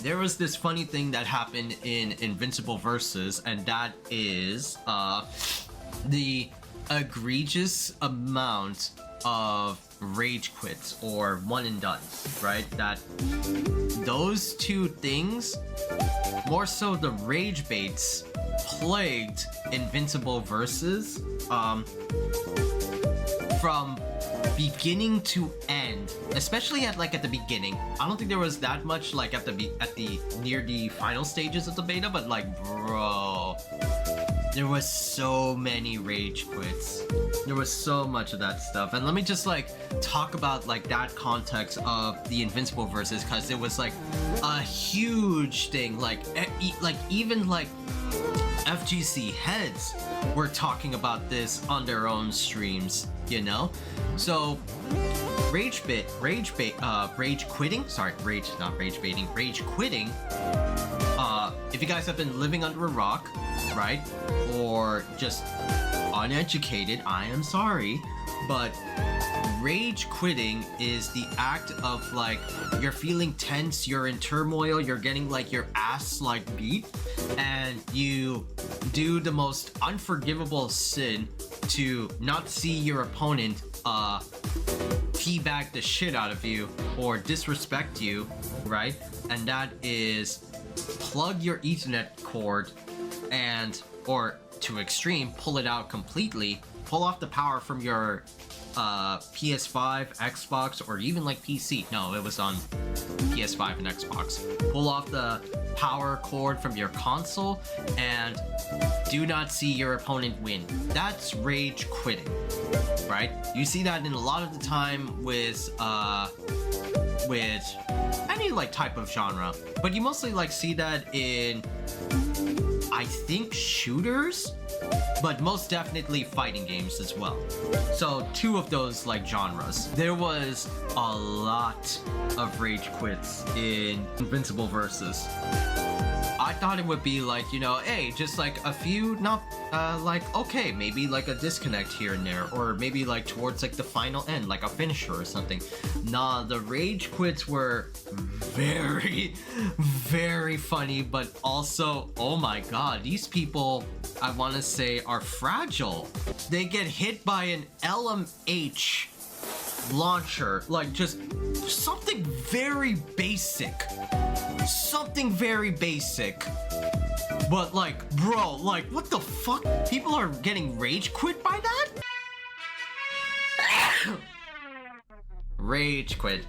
there was this funny thing that happened in Invincible Versus, and that is the egregious amount of rage quits or one and done, right? That those two things, more so the rage baits, plagued Invincible Versus from beginning to end, especially at the beginning. I don't think there was that much like at the near the final stages of the beta, but like, bro, there was so many rage quits. There was so much of that stuff. And let me just like talk about like that context of the Invincible Versus, because it was like a huge thing. Like even like FGC heads were talking about this on their own streams, you know? So rage quitting. If you guys have been living under a rock, right? Or just uneducated, I am sorry, but rage quitting is the act of like, you're feeling tense, you're in turmoil, you're getting like your ass like beat, and you do the most unforgivable sin to not see your opponent teabag the shit out of you or disrespect you, right? And that is plug your Ethernet cord and, or to extreme, pull it out completely, pull off the power from your PS5, Xbox, or even like PC. No, it was on PS5 and Xbox. Pull off the power cord from your console and do not see your opponent win. That's rage quitting, right? You see that in a lot of the time with any like type of genre, but you mostly like see that in, I think, shooters, but most definitely fighting games as well. So two of those like genres. There was a lot of rage quits in Invincible Versus. I thought it would be like, you know, hey, just like a few, not like, okay, maybe like a disconnect here and there, or maybe like towards like the final end, like a finisher or something. Nah, the rage quits were very, very funny, but also, oh my god, these people, I want to say, are fragile. They get hit by an LMH launcher, like just something very basic. Something very basic. But like, bro, like, what the fuck? People are getting rage quit by that? Rage quit.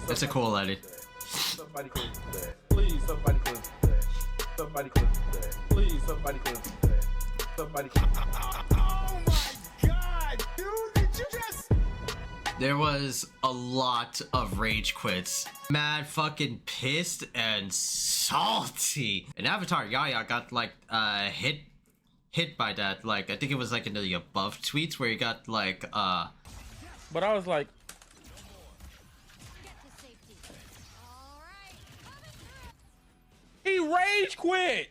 It's a cool edit. Somebody close that. Please, somebody close that. Somebody close that. Please, somebody close that. Somebody close that. Oh my god, dude, did you just... There was a lot of rage quits. Mad fucking pissed and salty. And Avatar Yaya got like hit by that. Like, I think it was like in the above tweets where he got like But I was like, he rage quit.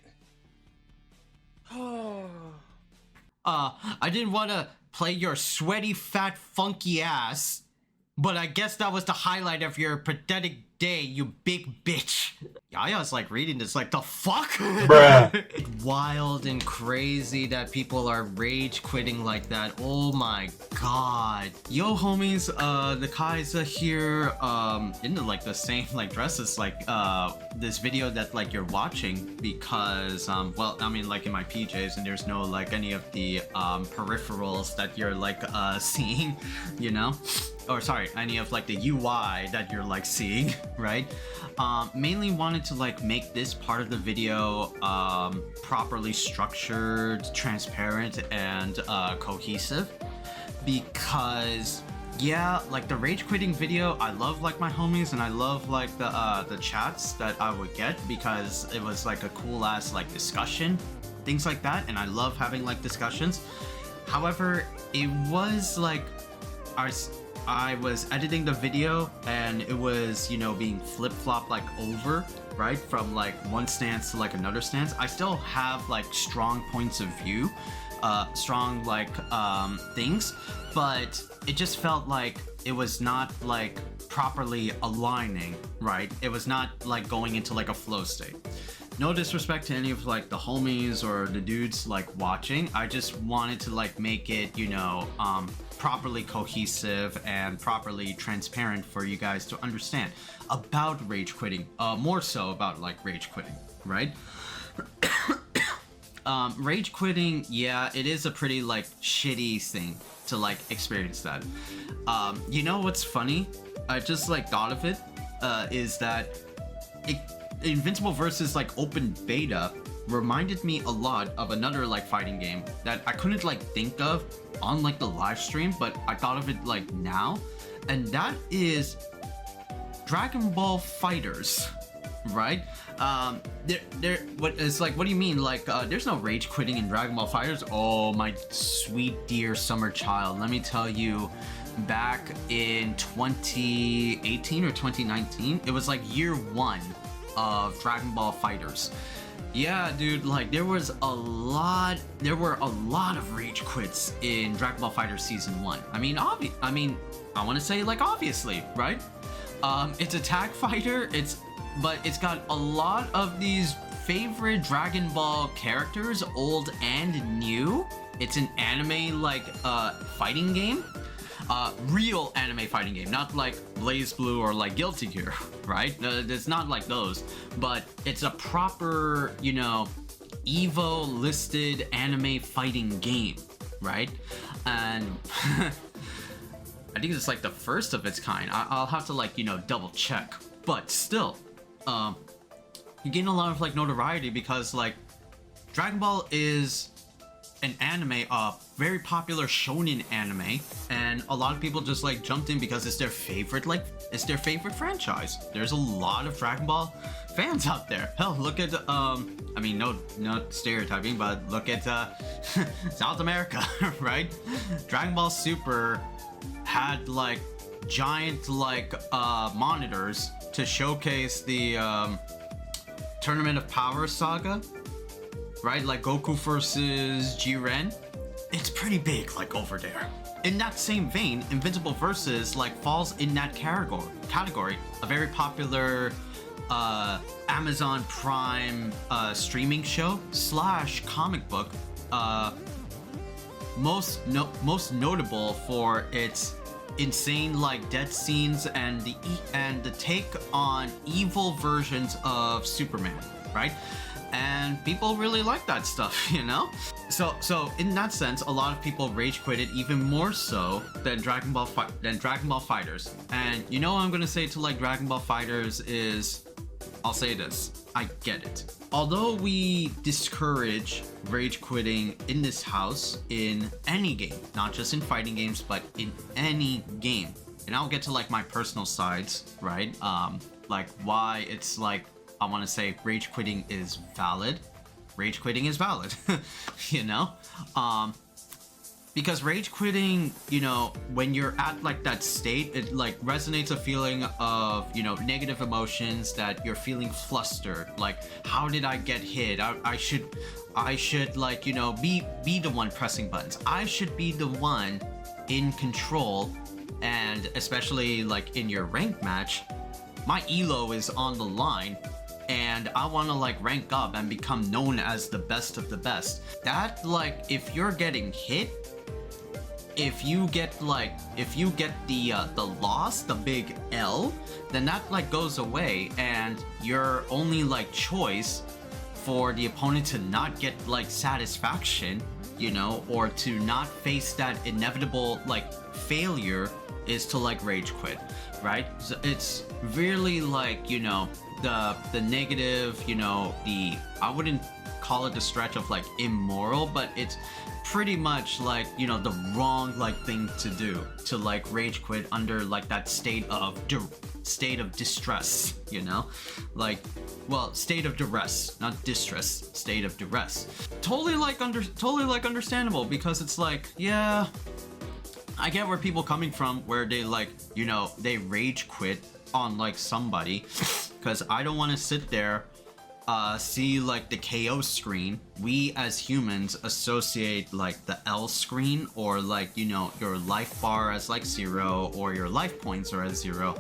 I didn't want to play your sweaty, fat, funky ass, but I guess that was the highlight of your pathetic day, you big bitch. Yaya's like reading this like, the fuck? Bruh. Wild and crazy that people are rage quitting like that. Oh my god. Yo homies, the Khaiza here, in the like the same like dresses like this video that like you're watching, because well, I mean like in my PJs, and there's no like any of the peripherals that you're like seeing, you know? Or sorry, any of like the UI that you're like seeing, right? Mainly wanted to like make this part of the video properly structured, transparent, and cohesive, because yeah, like the rage quitting video, I love like my homies, and I love like the chats that I would get, because it was like a cool ass like discussion, things like that, and I love having like discussions. However, it was like I was editing the video and it was, you know, being flip-flopped like over, right, from like one stance to like another stance. I still have like strong points of view, strong like things, but it just felt like it was not like properly aligning, right? It was not like going into like a flow state. No disrespect to any of like the homies or the dudes like watching. I just wanted to like make it, you know, properly cohesive and properly transparent for you guys to understand about rage quitting, more so about like rage quitting, right? Rage quitting, yeah, it is a pretty like shitty thing to like experience that. You know what's funny? I just like thought of it, is that Invincible versus like open beta reminded me a lot of another like fighting game that I couldn't like think of on like the live stream, but I thought of it like now, and that is Dragon Ball Fighters, right? What it's like, what do you mean? Like, there's no rage quitting in Dragon Ball Fighters? Oh, my sweet dear summer child. Let me tell you, back in 2018 or 2019, it was like year one of Dragon Ball Fighters. Yeah, dude, like there were a lot of rage quits in Dragon Ball Fighters Season 1. I mean, I want to say like obviously, right? It's a tag fighter, but it's got a lot of these favorite Dragon Ball characters, old and new. It's an anime like fighting game. Real anime fighting game, not like Blaze Blue or like Guilty Gear, right? It's not like those, but it's a proper, you know, Evo listed anime fighting game, right? And I think it's like the first of its kind. I'll have to like, you know, double check, but still, you gain a lot of like notoriety because like Dragon Ball is an anime, very popular shonen anime, and a lot of people just like jumped in because it's their favorite, like it's their favorite franchise. There's a lot of Dragon Ball fans out there. Hell, look at I mean, no stereotyping, but look at South America, right? Dragon Ball Super had like giant like monitors to showcase the Tournament of Power saga, right? Like Goku versus Jiren. It's pretty big, like over there. In that same vein, Invincible Versus like falls in that category. A very popular Amazon Prime streaming show / comic book. Most notable for its insane like death scenes and the take on evil versions of Superman, right? And people really like that stuff, you know? So in that sense, a lot of people rage quit it even more so than Dragon Ball Fighters. And you know what I'm gonna say to like Dragon Ball Fighters is, I'll say this, I get it. Although we discourage rage quitting in this house in any game, not just in fighting games, but in any game. And I'll get to like my personal sides, right? Like why it's like, I want to say rage quitting is valid. Rage quitting is valid, you know? Because rage quitting, you know, when you're at like that state, it like resonates a feeling of, you know, negative emotions, that you're feeling flustered. Like, how did I get hit? I should like, you know, be the one pressing buttons. I should be the one in control. And especially like in your ranked match, my elo is on the line, and I want to like rank up and become known as the best of the best. That like, if you're getting hit, if you get the loss, the big L, then that like goes away, and your only like choice for the opponent to not get like satisfaction, you know, or to not face that inevitable like failure is to like rage quit, right? So it's really like, you know, the negative, you know, I wouldn't call it the stretch of like immoral, but it's pretty much like, you know, the wrong like thing to do, to like rage quit under like that state of distress, you know, like, well, state of duress, not distress, state of duress. Totally like understandable, because it's like, yeah, I get where people coming from, where they like, you know, they rage quit on like somebody, because I don't want to sit there, see like the KO screen. We as humans associate like the L screen, or like, you know, your life bar as like 0, or your life points are as 0,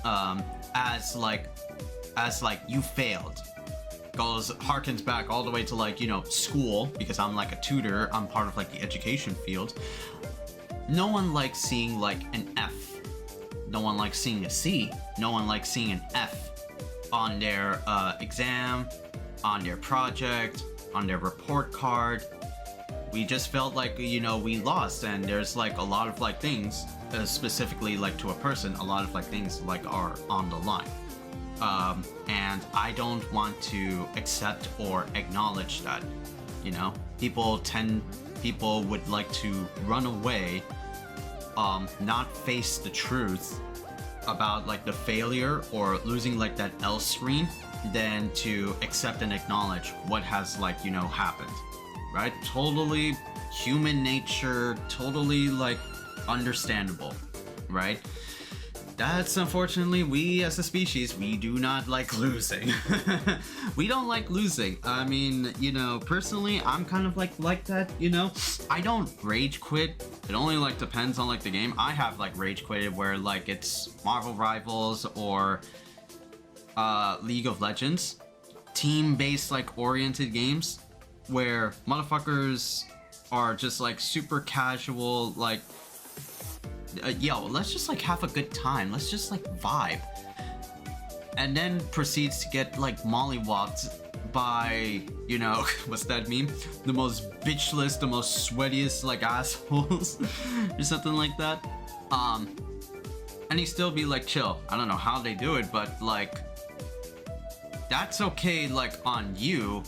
as like you failed. Harkens back all the way to like, you know, school, because I'm like a tutor, I'm part of like the education field. No one likes seeing like an F. No one likes seeing a C. No one likes seeing an F on their exam, on their project, on their report card. We just felt like, you know, we lost, and there's like a lot of like things, specifically like to a person, a lot of like things like are on the line. And I don't want to accept or acknowledge that, you know? People would like to run away, not face the truth about like the failure or losing like that L screen, than to accept and acknowledge what has like, you know, happened, right? Totally human nature, totally like understandable, right? That's unfortunately, we as a species, we do not like losing. We don't like losing. I mean, you know, personally, I'm kind of like that, you know? I don't rage quit. It only like depends on like the game. I have like rage quitted where like it's Marvel Rivals or League of Legends. Team-based like oriented games where motherfuckers are just like super casual, like yo, let's just like have a good time, let's just like vibe, and then proceeds to get like mollywopped by, you know, what's that meme? The most bitchless, the most sweatiest like assholes or something like that. And he still be like chill. I don't know how they do it, but like that's okay like on you,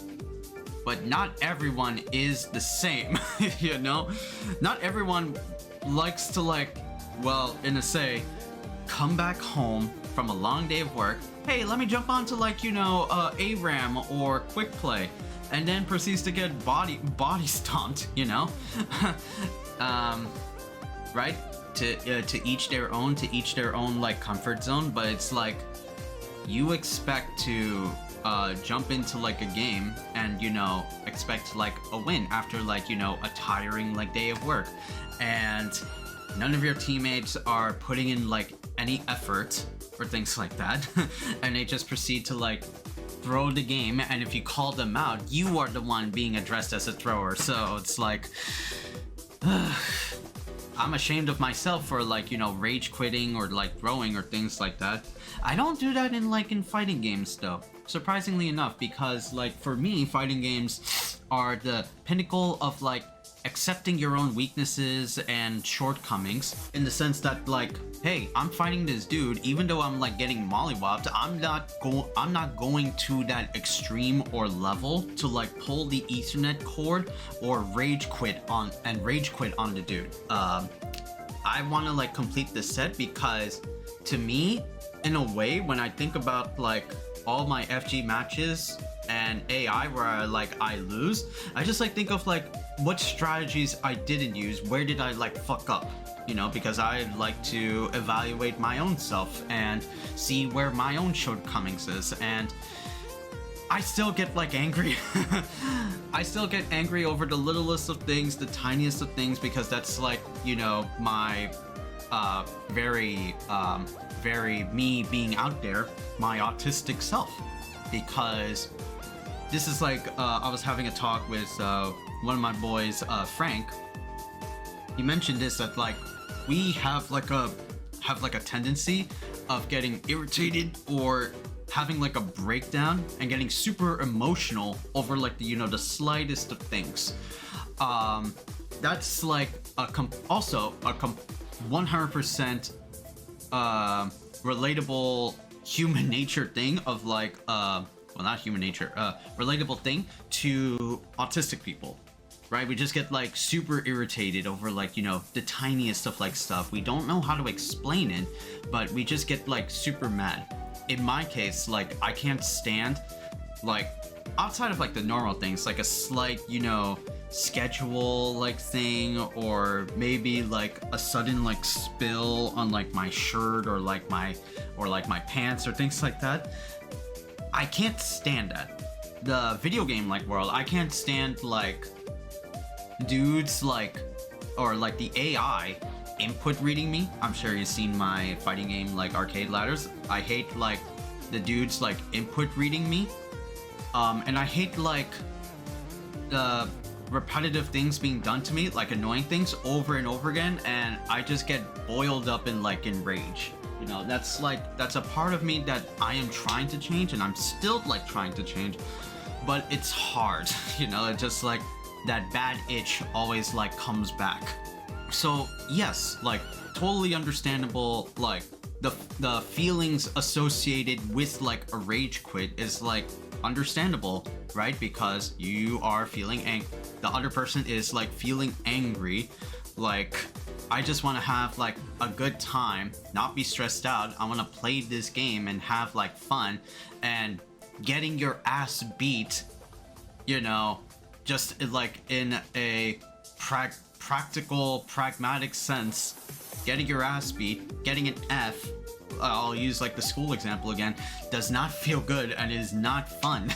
but not everyone is the same. You know, not everyone likes to like, well, in a say, come back home from a long day of work. Hey, let me jump onto like, you know, ARAM or Quick Play, and then proceeds to get body stomped, you know. Right? To each their own like comfort zone, but it's like you expect to jump into like a game and, you know, expect like a win after like, you know, a tiring like day of work, and none of your teammates are putting in like any effort or things like that. And they just proceed to like throw the game, and if you call them out, you are the one being addressed as a thrower. So it's like I'm ashamed of myself for like, you know, rage quitting or like throwing or things like that. I don't do that in fighting games though, surprisingly enough, because like for me, fighting games are the pinnacle of like accepting your own weaknesses and shortcomings, in the sense that like, hey, I'm fighting this dude, even though I'm like getting mollywopped, I'm not going to that extreme or level to like pull the Ethernet cord or rage quit on the dude. I want to like complete the set, because to me, in a way, when I think about like all my FG matches and AI where I lose, I just like think of like what strategies I didn't use, where did I like fuck up, you know, because I like to evaluate my own self and see where my own shortcomings is. And I still get like angry. I still get angry over the littlest of things, the tiniest of things, because that's like, you know, my very me being out there, my autistic self. Because this is like, I was having a talk with one of my boys, Frank. He mentioned this, that like we have like a tendency of getting irritated or having like a breakdown and getting super emotional over like the, you know, the slightest of things. That's like also a 100% relatable human nature thing of like well, not human nature, relatable thing to autistic people, right? We just get like super irritated over like, you know, the tiniest of like stuff. We don't know how to explain it, but we just get like super mad. In my case, like I can't stand like outside of like the normal things, like a slight, you know, schedule like thing, or maybe like a sudden like spill on like my shirt or like my pants or things like that, I can't stand that. The video game like world, I can't stand like dudes like, or like the AI input reading me. I'm sure you've seen my fighting game like Arcade Ladders. I hate like the dudes like input reading me, and I hate like the repetitive things being done to me, like annoying things over and over again, and I just get boiled up in like in rage. You know, that's a part of me that I am trying to change, and I'm still like trying to change, but it's hard. You know, it's just like that bad itch always like comes back. So yes, like totally understandable, like the feelings associated with like a rage quit is like understandable, right? Because you are feeling the other person is like feeling angry, like I just want to have like a good time, not be stressed out. I want to play this game and have like fun, and getting your ass beat, you know, just like in a practical, pragmatic sense, getting your ass beat, getting an F, I'll use like the school example again, does not feel good and is not fun.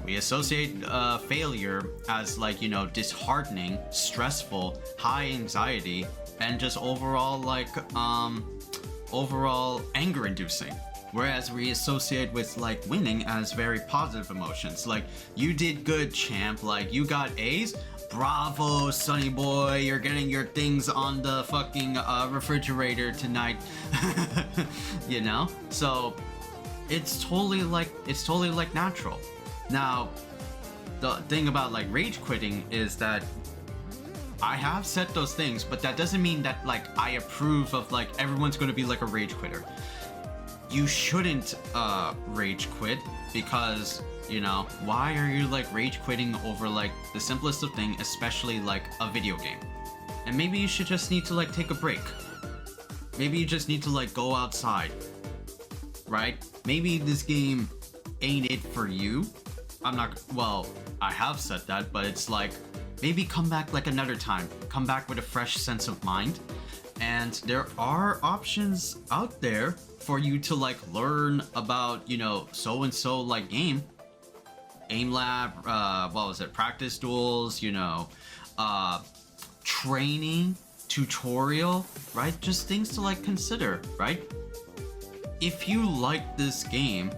We associate failure as like, you know, disheartening, stressful, high anxiety, and just overall like overall anger inducing. Whereas we associate with like winning as very positive emotions, like you did good, champ, like you got A's, bravo, sonny boy, you're getting your things on the fucking refrigerator tonight. You know, so it's totally like natural. Now the thing about like rage quitting is that I have said those things, but that doesn't mean that like I approve of like everyone's going to be like a rage quitter. You shouldn't rage quit, because, you know, why are you like rage quitting over like the simplest of things, especially like a video game? And maybe you should just need to like take a break. Maybe you just need to like go outside, right? Maybe this game ain't it for you. Well, I have said that, but it's like, maybe come back like another time. Come back with a fresh sense of mind. And there are options out there for you to like learn about, you know, so and so like game lab, what was it, practice duels, you know, training, tutorial, right? Just things to like consider, right? If you like this game,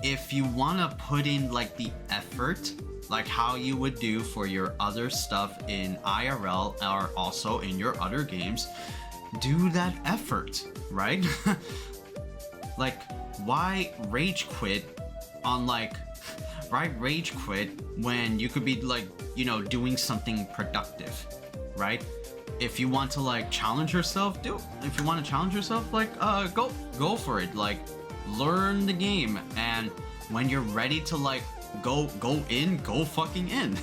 if you want to put in like the effort, like how you would do for your other stuff in IRL or also in your other games, do that effort, right? Like, why rage quit on like, why rage quit when you could be like, you know, doing something productive, right? If you want to like challenge yourself, do it. If you want to challenge yourself, like go for it. Like, learn the game, and when you're ready to like go fucking in.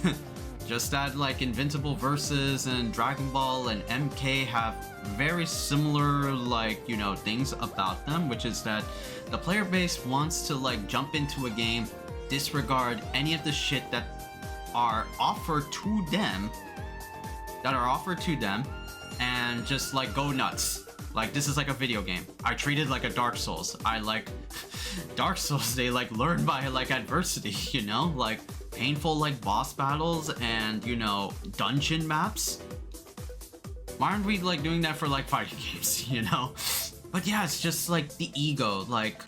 Just that like Invincible Versus and Dragon Ball and MK have very similar like, you know, things about them, which is that the player base wants to like jump into a game, disregard any of the shit that are offered to them, and just like go nuts. Like, this is like a video game. I treat it like a Dark Souls. I like Dark Souls, they like learn by like adversity, you know, like painful like boss battles and, you know, dungeon maps. Why aren't we like doing that for like fighting games, you know? But yeah, it's just like the ego. Like,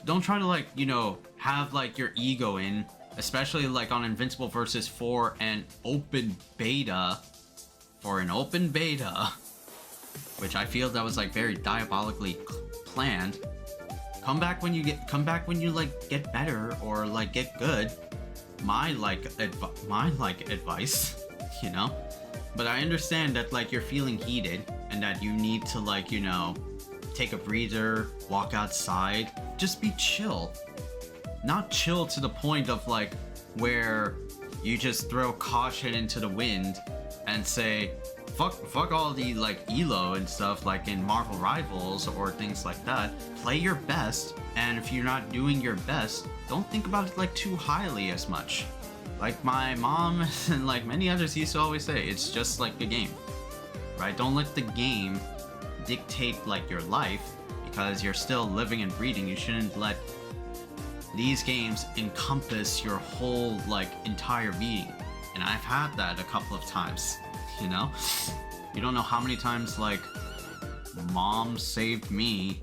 don't try to like, you know, have like your ego in, especially like on Invincible Versus for an open beta. Which I feel that was like very diabolically planned. Come back when you like get better or like get good. My advice, you know. But I understand that like you're feeling heated and that you need to like, you know, take a breather, walk outside, just be chill. Not chill to the point of like where you just throw caution into the wind and say, fuck all the like elo and stuff like in Marvel Rivals or things like that. Play your best, and if you're not doing your best, don't think about it like too highly as much. Like my mom and like many others used to always say, it's just like a game, right? Don't let the game dictate like your life, because you're still living and breathing. You shouldn't let these games encompass your whole like entire being. And I've had that a couple of times, you know? You don't know how many times like mom saved me,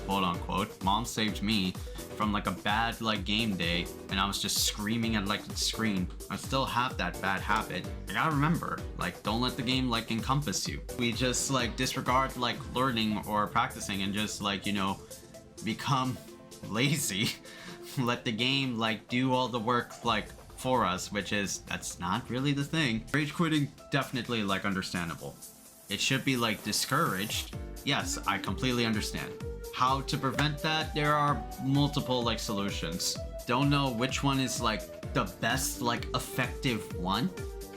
quote unquote, mom saved me from like a bad like game day, and I was just screaming at like the screen. I still have that bad habit. I gotta remember, like, don't let the game like encompass you. We just like disregard like learning or practicing and just like, you know, become lazy. Let the game like do all the work like for us, which is, that's not really the thing. Rage quitting, definitely like understandable. It should be like discouraged. Yes, I completely understand. How to prevent that? There are multiple like solutions. Don't know which one is like the best like effective one.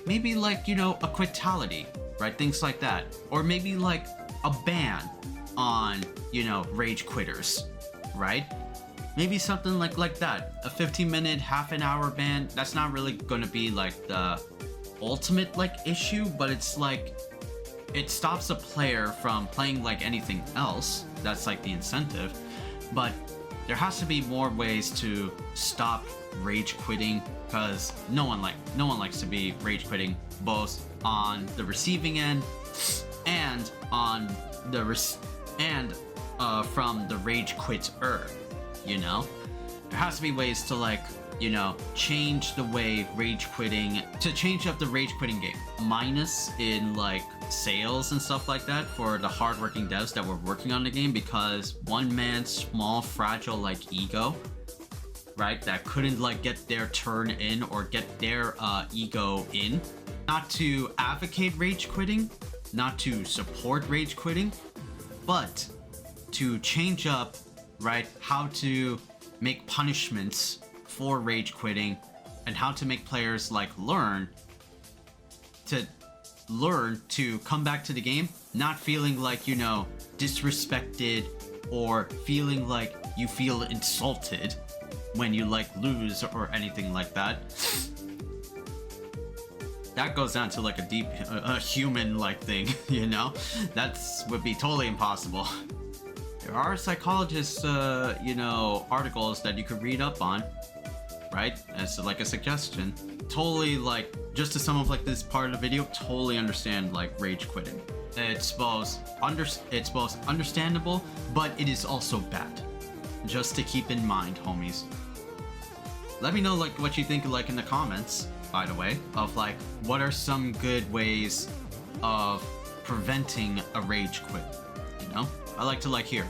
Maybe like, you know, a quitality, right? Things like that. Or maybe like a ban on, you know, rage quitters, right? Maybe something like that. A 15-minute, half an hour ban. That's not really gonna be like the ultimate like issue, but it's like, it stops a player from playing like anything else. That's like the incentive. But there has to be more ways to stop rage quitting, because no one likes to be rage quitting, both on the receiving end and on the from the rage quitter. You know, there has to be ways to like, you know, change the way rage quitting, to change up the rage quitting game. Minus in like sales and stuff like that for the hardworking devs that were working on the game, because one man's small fragile like ego, right, that couldn't like get their turn in or get their ego in. Not to advocate rage quitting, not to support rage quitting, but to change up, right, how to make punishments for rage quitting, and how to make players like learn to come back to the game not feeling like, you know, disrespected, or feeling like you feel insulted when you like lose or anything like that. That goes down to like a deep a human like thing, you know? That's would be totally impossible. There are psychologists, you know, articles that you could read up on, right? As like a suggestion. Totally, like, just to sum up like this part of the video, totally understand like rage quitting. It's both understandable, but it is also bad. Just to keep in mind, homies. Let me know like what you think like in the comments, by the way, of like what are some good ways of preventing a rage quit, you know? I like to like hear.